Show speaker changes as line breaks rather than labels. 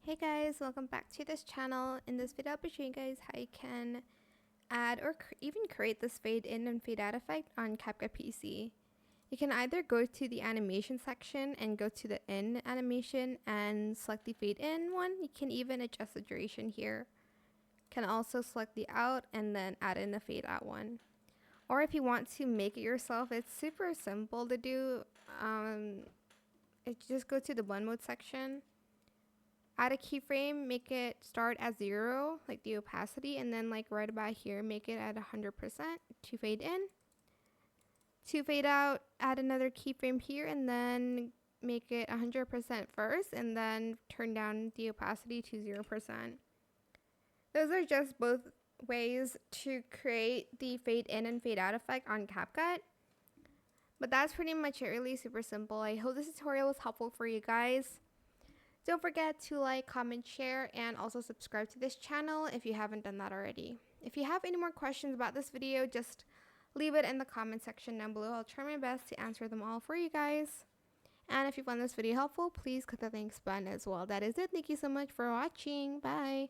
Hey guys, welcome back to this channel. In this video I'll be showing you guys how you can add or even create this fade in and fade out effect on CapCut PC. You can either go to the animation section and go to the in animation and select the fade in one. You can even adjust the duration here. You can also select the out and then add in the fade out one. Or if you want to make it yourself, it's super simple to do. Just go to the blend mode section. Add a keyframe, make it start at 0, like the opacity, and then like right about here, make it at 100% to fade in. To fade out, add another keyframe here, and then make it 100% first, and then turn down the opacity to 0%. Those are just both ways to create the fade in and fade out effect on CapCut. But that's pretty much it, really super simple. I hope this tutorial was helpful for you guys. Don't forget to like, comment, share, and also subscribe to this channel if you haven't done that already. If you have any more questions about this video, just leave it in the comment section down below. I'll try my best to answer them all for you guys. And if you found this video helpful, please click the thanks button as well. That is it. Thank you so much for watching. Bye.